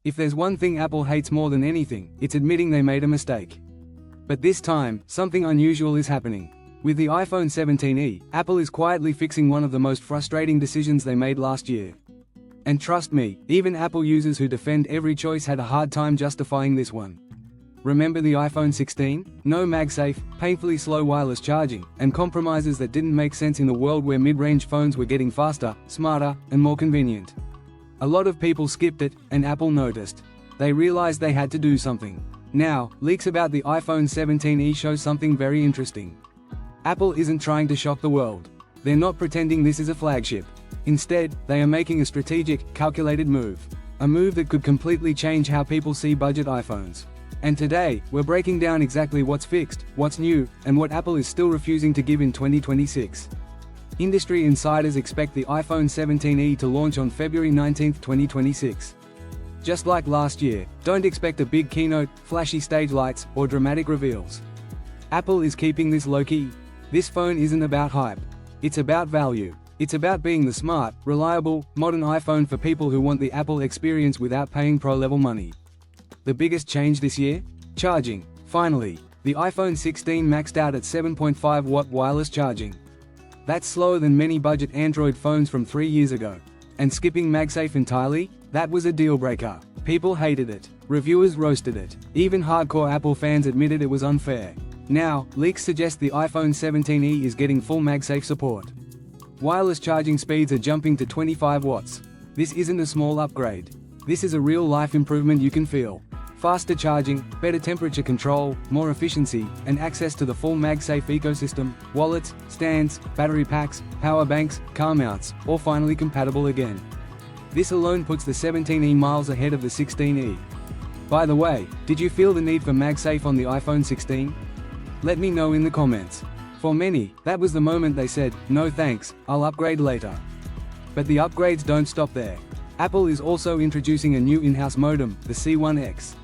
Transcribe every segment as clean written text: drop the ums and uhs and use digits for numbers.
If there's one thing Apple hates more than anything, it's admitting they made a mistake. But this time, something unusual is happening. With the iPhone 17e, Apple is quietly fixing one of the most frustrating decisions they made last year. And trust me, even Apple users who defend every choice had a hard time justifying this one. Remember the iPhone 16? No MagSafe, painfully slow wireless charging, and compromises that didn't make sense in a world where mid-range phones were getting faster, smarter, and more convenient. A lot of people skipped it, and Apple noticed. They realized they had to do something. Now, leaks about the iPhone 17e show something very interesting. Apple isn't trying to shock the world. They're not pretending this is a flagship. Instead, they are making a strategic, calculated move. A move that could completely change how people see budget iPhones. And today, we're breaking down exactly what's fixed, what's new, and what Apple is still refusing to give in 2026. Industry insiders expect the iPhone 17e to launch on February 19, 2026. Just like last year, don't expect a big keynote, flashy stage lights, or dramatic reveals. Apple is keeping this low-key. This phone isn't about hype. It's about value. It's about being the smart, reliable, modern iPhone for people who want the Apple experience without paying pro-level money. The biggest change this year? Charging. Finally, the iPhone 16 maxed out at 7.5-watt wireless charging. That's slower than many budget Android phones from 3 years ago. And skipping MagSafe entirely? That was a deal-breaker. People hated it. Reviewers roasted it. Even hardcore Apple fans admitted it was unfair. Now, leaks suggest the iPhone 17e is getting full MagSafe support. Wireless charging speeds are jumping to 25 watts. This isn't a small upgrade. This is a real-life improvement you can feel. Faster charging, better temperature control, more efficiency, and access to the full MagSafe ecosystem, wallets, stands, battery packs, power banks, car mounts, all finally compatible again. This alone puts the 17e miles ahead of the 16e. By the way, did you feel the need for MagSafe on the iPhone 16? Let me know in the comments. For many, that was the moment they said, "No thanks, I'll upgrade later." But the upgrades don't stop there. Apple is also introducing a new in-house modem, the C1X.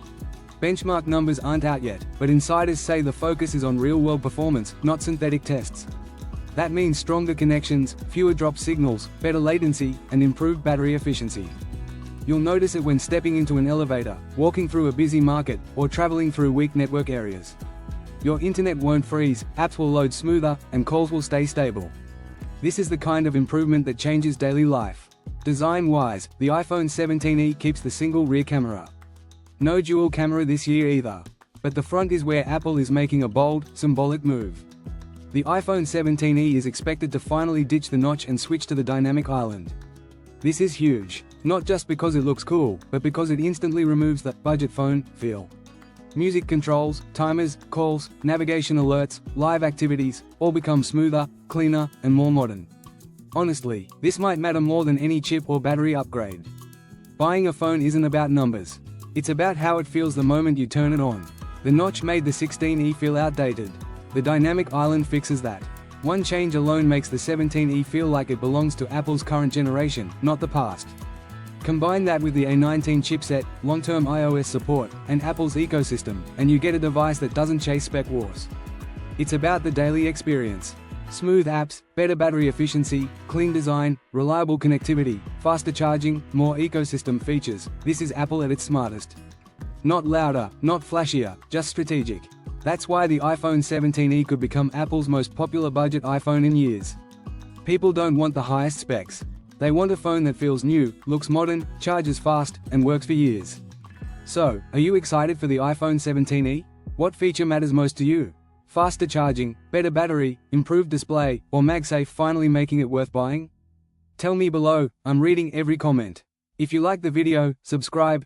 Benchmark numbers aren't out yet, but insiders say the focus is on real-world performance, not synthetic tests. That means stronger connections, fewer drop signals, better latency, and improved battery efficiency. You'll notice it when stepping into an elevator, walking through a busy market, or traveling through weak network areas. Your internet won't freeze, apps will load smoother, and calls will stay stable. This is the kind of improvement that changes daily life. Design-wise, the iPhone 17e keeps the single rear camera. No dual camera this year either. But the front is where Apple is making a bold, symbolic move. The iPhone 17e is expected to finally ditch the notch and switch to the dynamic island. This is huge, not just because it looks cool, but because it instantly removes the budget phone feel. Music controls, timers, calls, navigation alerts, live activities, all become smoother, cleaner, and more modern. Honestly, this might matter more than any chip or battery upgrade. Buying a phone isn't about numbers. It's about how it feels the moment you turn it on. The notch made the 16e feel outdated. The dynamic island fixes that. One change alone makes the 17e feel like it belongs to Apple's current generation, not the past. Combine that with the A19 chipset, long-term iOS support, and Apple's ecosystem, and you get a device that doesn't chase spec wars. It's about the daily experience. Smooth apps, better battery efficiency, clean design, reliable connectivity, faster charging, more ecosystem features. This is Apple at its smartest. Not louder, not flashier, just strategic. That's why the iPhone 17e could become Apple's most popular budget iPhone in years. People don't want the highest specs. They want a phone that feels new, looks modern, charges fast, and works for years. So, are you excited for the iPhone 17e? What feature matters most to you? Faster charging, better battery, improved display, or MagSafe finally making it worth buying? Tell me below, I'm reading every comment. If you like the video, subscribe,